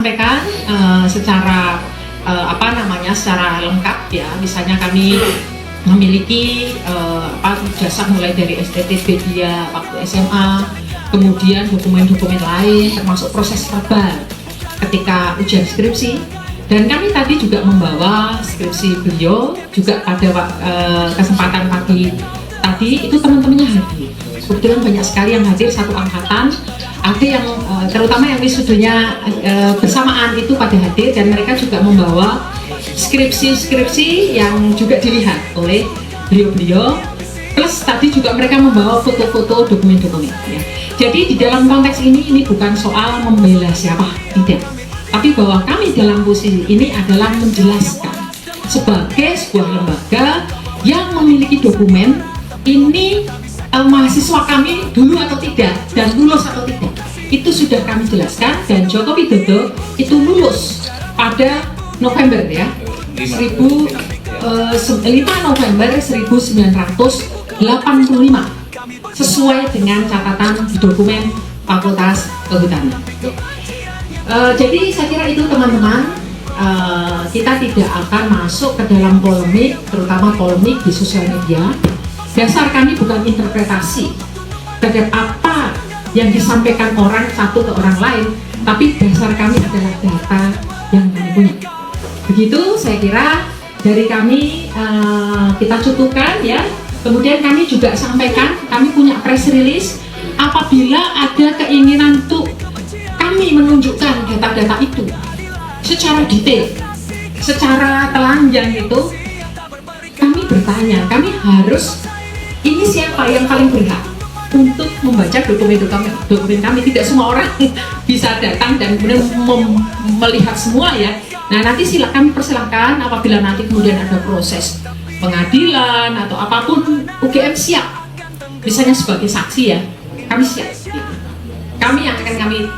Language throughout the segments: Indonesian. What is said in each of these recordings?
Sampaikan secara secara lengkap ya, misalnya kami memiliki jasa mulai dari STTB dia waktu SMA, kemudian dokumen-dokumen lain termasuk proses verbal ketika ujian skripsi, dan kami tadi juga membawa skripsi beliau juga pada kesempatan pagi tadi itu teman-temannya hadir. Kebetulan banyak sekali yang hadir satu angkatan, ada yang terutama yang wisudanya bersamaan itu pada hadir, dan mereka juga membawa skripsi yang juga dilihat oleh beliau-beliau, plus tadi juga mereka membawa foto-foto dokumen-dokumen ya. Jadi di dalam konteks ini bukan soal membela siapa, tidak, tapi bahwa kami dalam posisi ini adalah menjelaskan sebagai sebuah lembaga yang memiliki dokumen ini mahasiswa kami dulu atau tidak dan lulus atau tidak, itu sudah kami jelaskan, dan Joko Widodo itu lulus pada November ya, 5 November 1985 sesuai dengan catatan di dokumen Fakultas Kehutanan. Jadi saya kira itu teman-teman, kita tidak akan masuk ke dalam polemik, terutama polemik di sosial media. Dasar kami bukan interpretasi terhadap apa yang disampaikan orang satu ke orang lain, tapi dasar kami adalah data yang kami punya. Begitu saya kira dari kami, kita cukupkan ya. Kemudian kami juga sampaikan, kami punya press release apabila ada keinginan untuk kami menunjukkan data-data itu secara detail, secara telanjang itu, kami bertanya, kami harus, ini siapa yang paling berhak untuk membaca dokumen kami. Tidak semua orang bisa datang dan kemudian melihat semua ya. Nah nanti silakan, persilahkan apabila nanti kemudian ada proses pengadilan atau apapun, UGM siap misalnya sebagai saksi ya, kami siap gitu. Kami yang akan kami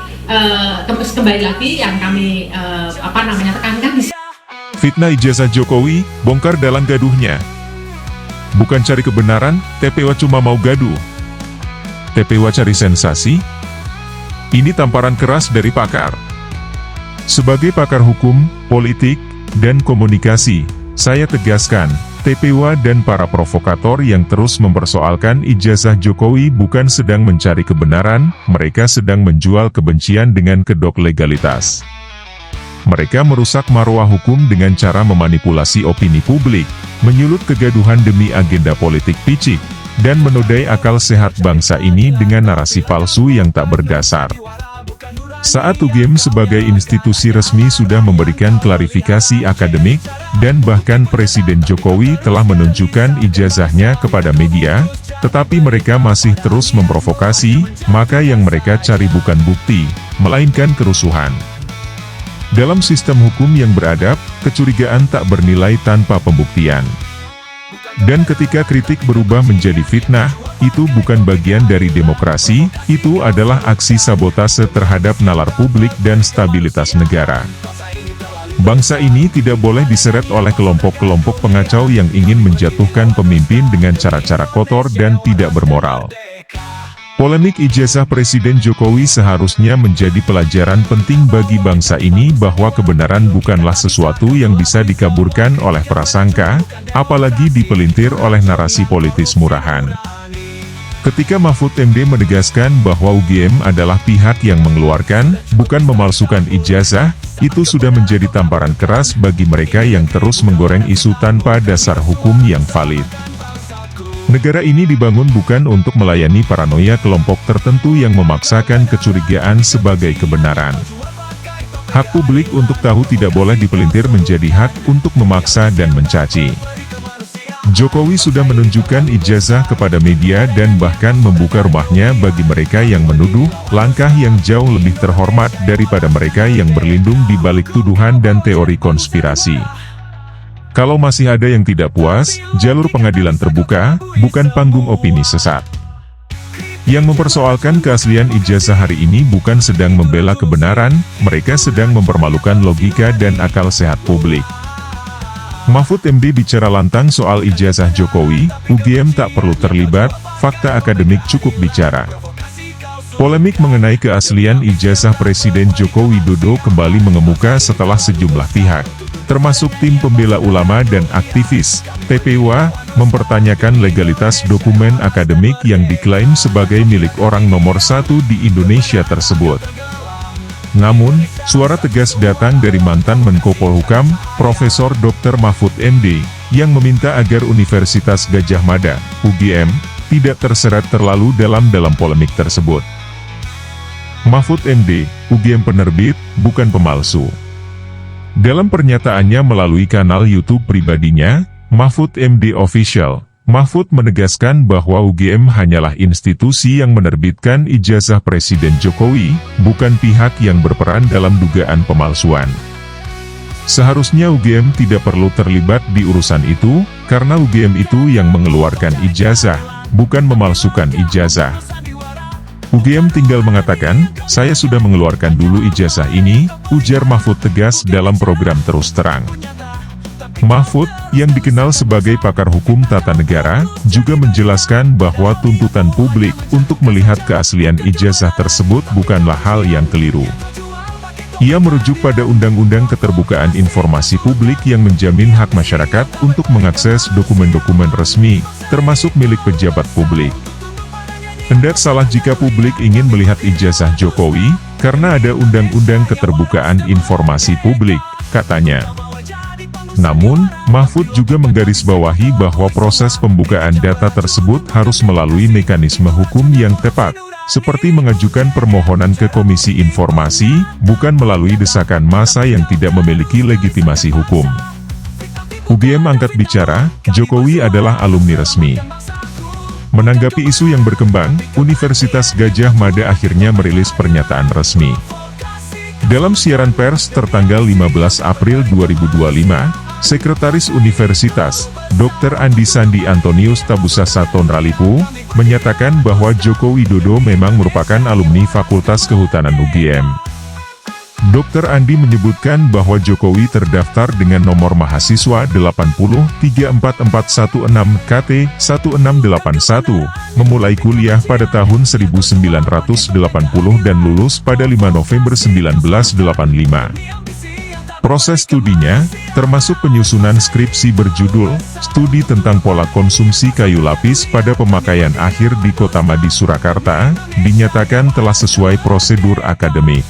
kembali lagi yang kami tekankan di Fitnah ijazah Jokowi, bongkar dalang gaduhnya. Bukan cari kebenaran, TPW cuma mau gaduh. TPW cari sensasi? Ini tamparan keras dari pakar. Sebagai pakar hukum, politik, dan komunikasi, saya tegaskan, TPW dan para provokator yang terus mempersoalkan ijazah Jokowi bukan sedang mencari kebenaran, mereka sedang menjual kebencian dengan kedok legalitas. Mereka merusak marwah hukum dengan cara memanipulasi opini publik, menyulut kegaduhan demi agenda politik picik, dan menodai akal sehat bangsa ini dengan narasi palsu yang tak berdasar. Saat UGM sebagai institusi resmi sudah memberikan klarifikasi akademik, dan bahkan Presiden Jokowi telah menunjukkan ijazahnya kepada media, tetapi mereka masih terus memprovokasi, maka yang mereka cari bukan bukti, melainkan kerusuhan. Dalam sistem hukum yang beradab, kecurigaan tak bernilai tanpa pembuktian. Dan ketika kritik berubah menjadi fitnah, itu bukan bagian dari demokrasi, itu adalah aksi sabotase terhadap nalar publik dan stabilitas negara. Bangsa ini tidak boleh diseret oleh kelompok-kelompok pengacau yang ingin menjatuhkan pemimpin dengan cara-cara kotor dan tidak bermoral. Polemik ijazah Presiden Jokowi seharusnya menjadi pelajaran penting bagi bangsa ini bahwa kebenaran bukanlah sesuatu yang bisa dikaburkan oleh prasangka, apalagi dipelintir oleh narasi politis murahan. Ketika Mahfud MD menegaskan bahwa UGM adalah pihak yang mengeluarkan, bukan memalsukan ijazah, itu sudah menjadi tamparan keras bagi mereka yang terus menggoreng isu tanpa dasar hukum yang valid. Negara ini dibangun bukan untuk melayani paranoia kelompok tertentu yang memaksakan kecurigaan sebagai kebenaran. Hak publik untuk tahu tidak boleh dipelintir menjadi hak untuk memaksa dan mencaci. Jokowi sudah menunjukkan ijazah kepada media dan bahkan membuka rumahnya bagi mereka yang menuduh, langkah yang jauh lebih terhormat daripada mereka yang berlindung di balik tuduhan dan teori konspirasi. Kalau masih ada yang tidak puas, jalur pengadilan terbuka, bukan panggung opini sesat. Yang mempersoalkan keaslian ijazah hari ini bukan sedang membela kebenaran, mereka sedang mempermalukan logika dan akal sehat publik. Mahfud MD bicara lantang soal ijazah Jokowi, UGM tak perlu terlibat, fakta akademik cukup bicara. Polemik mengenai keaslian ijazah Presiden Joko Widodo kembali mengemuka setelah sejumlah pihak, termasuk tim pembela ulama dan aktivis TPWA, mempertanyakan legalitas dokumen akademik yang diklaim sebagai milik orang nomor satu di Indonesia tersebut. Namun, suara tegas datang dari mantan Menko Polhukam, Profesor Dr. Mahfud MD, yang meminta agar Universitas Gadjah Mada, UGM, tidak terseret terlalu dalam polemik tersebut. Mahfud MD, UGM penerbit, bukan pemalsu. Dalam pernyataannya melalui kanal YouTube pribadinya, Mahfud MD Official, Mahfud menegaskan bahwa UGM hanyalah institusi yang menerbitkan ijazah Presiden Jokowi, bukan pihak yang berperan dalam dugaan pemalsuan. Seharusnya UGM tidak perlu terlibat di urusan itu, karena UGM itu yang mengeluarkan ijazah, bukan memalsukan ijazah. UGM tinggal mengatakan, saya sudah mengeluarkan dulu ijazah ini, ujar Mahfud tegas dalam program Terus Terang. Mahfud, yang dikenal sebagai pakar hukum tata negara, juga menjelaskan bahwa tuntutan publik untuk melihat keaslian ijazah tersebut bukanlah hal yang keliru. Ia merujuk pada Undang-Undang Keterbukaan Informasi Publik yang menjamin hak masyarakat untuk mengakses dokumen-dokumen resmi, termasuk milik pejabat publik. Hendak salah jika publik ingin melihat ijazah Jokowi, karena ada Undang-Undang Keterbukaan Informasi Publik, katanya. Namun, Mahfud juga menggarisbawahi bahwa proses pembukaan data tersebut harus melalui mekanisme hukum yang tepat, seperti mengajukan permohonan ke Komisi Informasi, bukan melalui desakan massa yang tidak memiliki legitimasi hukum. UGM angkat bicara, Jokowi adalah alumni resmi. Menanggapi isu yang berkembang, Universitas Gadjah Mada akhirnya merilis pernyataan resmi. Dalam siaran pers tertanggal 15 April 2025, Sekretaris Universitas, Dr. Andi Sandi Antonius Tabusasa Tonralipu, menyatakan bahwa Joko Widodo memang merupakan alumni Fakultas Kehutanan UGM. Dr. Andi menyebutkan bahwa Jokowi terdaftar dengan nomor mahasiswa 80-34416 KT 1681, memulai kuliah pada tahun 1980 dan lulus pada 5 November 1985. Proses studinya, termasuk penyusunan skripsi berjudul, Studi tentang Pola Konsumsi Kayu Lapis pada Pemakaian Akhir di Kota Madi Surakarta, dinyatakan telah sesuai prosedur akademik.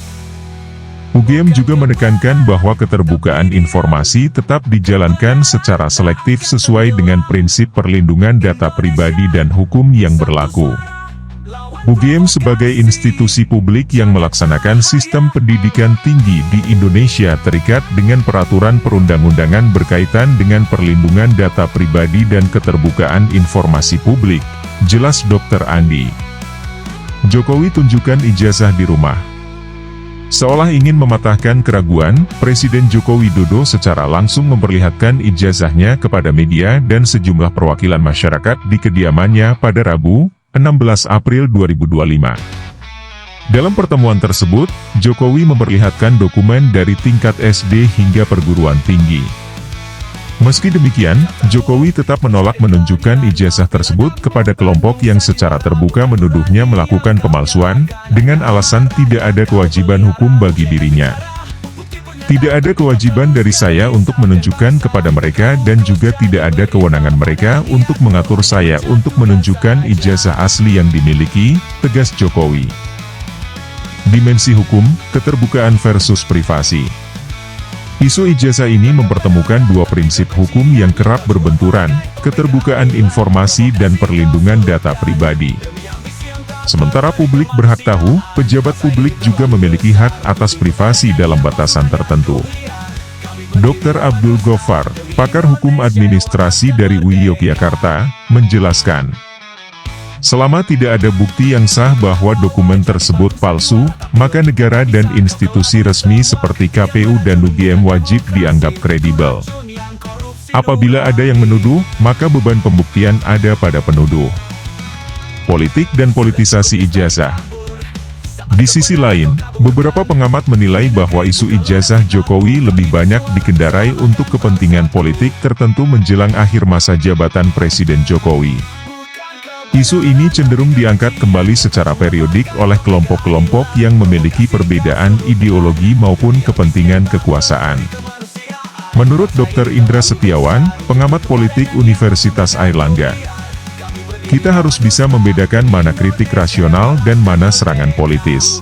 UGM juga menekankan bahwa keterbukaan informasi tetap dijalankan secara selektif sesuai dengan prinsip perlindungan data pribadi dan hukum yang berlaku. UGM sebagai institusi publik yang melaksanakan sistem pendidikan tinggi di Indonesia terikat dengan peraturan perundang-undangan berkaitan dengan perlindungan data pribadi dan keterbukaan informasi publik, jelas Dr. Andi. Jokowi tunjukkan ijazah di rumah. Seolah ingin mematahkan keraguan, Presiden Joko Widodo secara langsung memperlihatkan ijazahnya kepada media dan sejumlah perwakilan masyarakat di kediamannya pada Rabu, 16 April 2025. Dalam pertemuan tersebut, Jokowi memperlihatkan dokumen dari tingkat SD hingga perguruan tinggi. Meski demikian, Jokowi tetap menolak menunjukkan ijazah tersebut kepada kelompok yang secara terbuka menuduhnya melakukan pemalsuan, dengan alasan tidak ada kewajiban hukum bagi dirinya. Tidak ada kewajiban dari saya untuk menunjukkan kepada mereka dan juga tidak ada kewenangan mereka untuk mengatur saya untuk menunjukkan ijazah asli yang dimiliki, tegas Jokowi. Dimensi hukum, keterbukaan versus privasi. Isu ijazah ini mempertemukan dua prinsip hukum yang kerap berbenturan, keterbukaan informasi dan perlindungan data pribadi. Sementara publik berhak tahu, pejabat publik juga memiliki hak atas privasi dalam batasan tertentu. Dr. Abdul Ghaffar, pakar hukum administrasi dari UI Yogyakarta, menjelaskan, selama tidak ada bukti yang sah bahwa dokumen tersebut palsu, maka negara dan institusi resmi seperti KPU dan UGM wajib dianggap kredibel. Apabila ada yang menuduh, maka beban pembuktian ada pada penuduh. Politik dan politisasi ijazah. Di sisi lain, beberapa pengamat menilai bahwa isu ijazah Jokowi lebih banyak dikendarai untuk kepentingan politik tertentu menjelang akhir masa jabatan Presiden Jokowi. Isu ini cenderung diangkat kembali secara periodik oleh kelompok-kelompok yang memiliki perbedaan ideologi maupun kepentingan kekuasaan. Menurut Dr. Indra Setiawan, pengamat politik Universitas Airlangga, kita harus bisa membedakan mana kritik rasional dan mana serangan politis.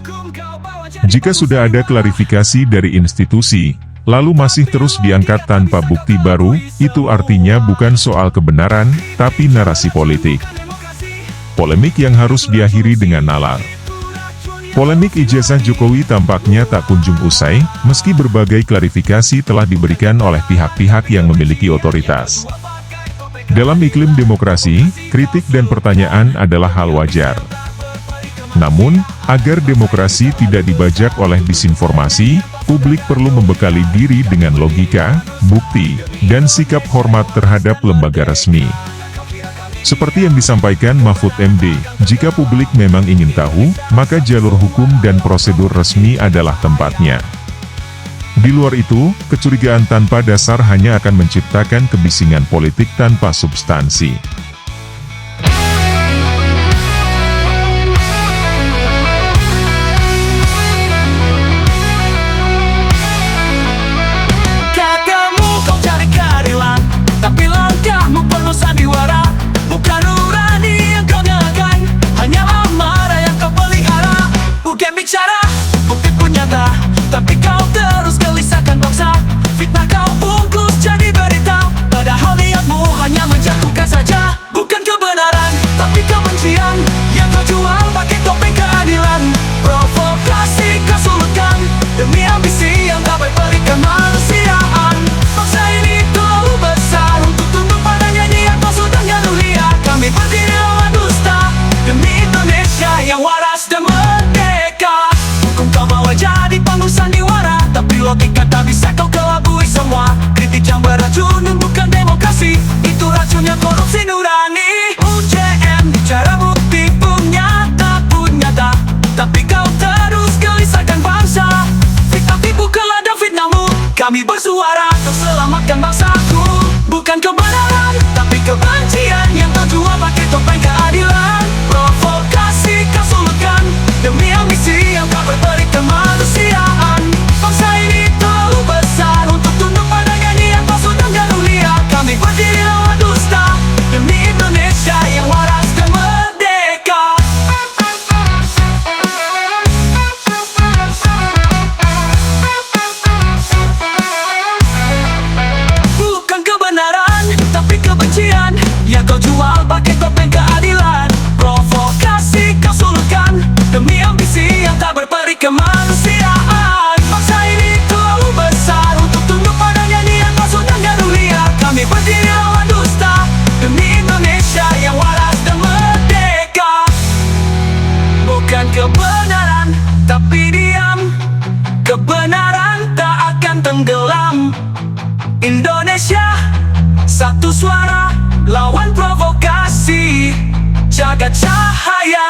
Jika sudah ada klarifikasi dari institusi, lalu masih terus diangkat tanpa bukti baru, itu artinya bukan soal kebenaran, tapi narasi politik. Polemik yang harus diakhiri dengan nalar. Polemik ijazah Jokowi tampaknya tak kunjung usai, meski berbagai klarifikasi telah diberikan oleh pihak-pihak yang memiliki otoritas. Dalam iklim demokrasi, kritik dan pertanyaan adalah hal wajar. Namun, agar demokrasi tidak dibajak oleh disinformasi, publik perlu membekali diri dengan logika, bukti, dan sikap hormat terhadap lembaga resmi. Seperti yang disampaikan Mahfud MD, jika publik memang ingin tahu, maka jalur hukum dan prosedur resmi adalah tempatnya. Di luar itu, kecurigaan tanpa dasar hanya akan menciptakan kebisingan politik tanpa substansi. Kakakmu kau cari keadilan, tapi langkahmu penuh sandiwara. Bukan nurani yang kau nyalakan, hanya amarah yang kau pelihara. Bukan bicara, bukti pun nyata, tapi kau terus gelisahkan bangsa. Fitnah kau bungkus jadi berita, padahal niatmu hanya menjatuhkan saja. Bukan kebenaran, tapi kebencian yang kau jual pakai topeng keadilan. Provokasi kau sulutkan, demi ambisi yang tak baik kemanusiaan. Bangsa ini terlalu besar untuk tunduk pada nyanyian palsu dan gadulia. Kami berdiri lawan dusta, demi Indonesia yang waras dan merdeka. Hukum kau bawa jadi panggung sandiwara, tapi logika tak bisa kau kelabui semua. Kritik yang beracun dan bukan demokrasi, itu racunnya korupsi nurani. UJM bicara bukti punya nyata, tapi kau terus gelisahkan bangsa. Fitnah tipu keladang fitnahmu, kami bersuara untuk selamatkan bangsaku. Bukan kebenaran, tapi kebencian yang kau jual pakai topeng keadilan. Provokasi kau sulutkan, demi ambisi yang tak berberi kemanusiaan. Bangsa ini terlalu besar untuk tunduk pada nyanyian palsu dan gadulia. Kami berdiri lawan dusta, demi Indonesia yang waras dan merdeka. Bukan kebenaran, tapi kebencian yang kau jual pakai topeng keadilan. Provokasi kau sulutkan, demi ambisi yang tak berperi kemanusiaan. Bangsa ini terlalu besar untuk tunduk pada nyanyian palsu dan gadulia. Kami berdiri lawan dusta, demi Indonesia yang waras dan merdeka. Bukan kebenaran, tapi diam. Kebenaran tak akan tenggelam. Indonesia, satu suara, lawan provokasi, jaga cahaya.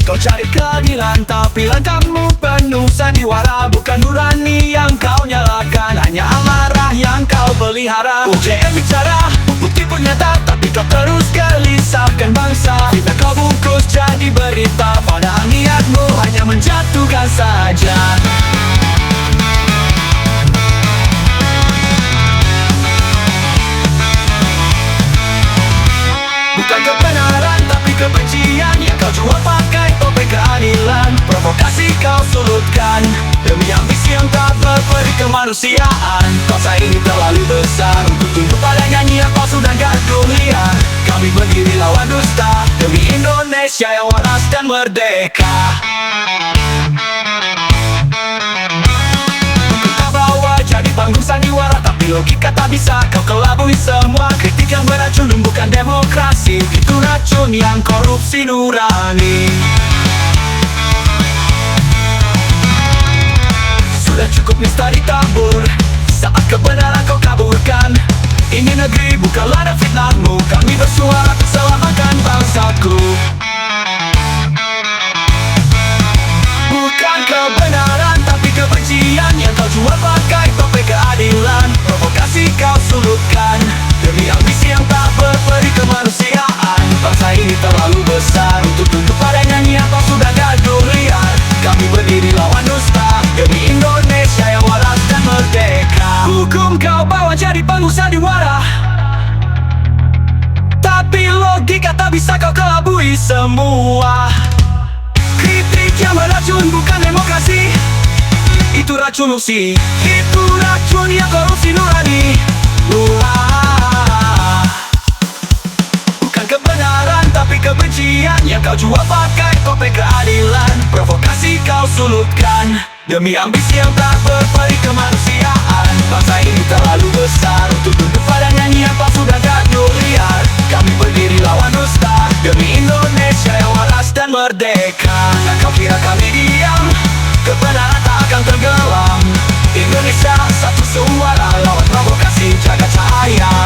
Kau cari keadilan, tapi langkahmu penuh sandiwara. Bukan nurani yang kau nyalakan, hanya amarah yang kau pelihara. UJM bicara, bukti pun nyata, tapi kau terus gelisahkan bangsa. Fitnah kau bungkus jadi berita, padahal niatmu hanya menjatuhkan saja. Bukan kebenaran, tapi kebencian yang kau jual pakai topeng keadilan. Provokasi kau sulutkan, demi ambisi yang tak berperi kemanusiaan. Bangsa ini terlalu besar untuk tunduk pada nyanyian palsu dan gadulia. Kami berdiri lawan dusta, demi Indonesia yang waras dan merdeka. Bukan kau bawa jadi panggung sandiwara, Tapi logika tak bisa kau kelabui semua. Kritik yang beracun bukan demokrasi, itu racun yang korupsi nurani. Sudah cukup nista ditabur, saat kebenaran kau kaburkan. Ini negeri bukan ladang fitnahmu, kami bersuara keselamatan bangsaku. Bukan kebenaran tapi kebencian yang kau jual pakai topeng keadilan. Provokasi kau sulutkan demi ambisi yang tak berperi kemanusiaan. Bangsa ini terlalu besar untuk tunduk pada nyanyian palsu dan gaduh liar. Kami berdiri lawan dusta demi Indonesia yang waras dan merdeka. Hukum kau bawa jadi pengusaha tapi logika tak bisa kau kelabui semua. Kritik yang beracun bukan demokrasi, itu racun korupsi, itu racun yang korupsi nurani. Bukan kebenaran tapi kebencian yang kau jual pakai topeng keadilan. Provokasi kau sulutkan demi ambisi yang tak berperi kemanusiaan. Bangsa ini terlalu besar untuk tunduk pada nyanyian palsu dan gaduh liar. Kami berdiri lawan dusta demi Indonesia yang waras dan merdeka. Dan kau kira kami diam? Kebenaran tak akan tenggelam. Indonesia satu suara lawan provokasi jaga cahaya.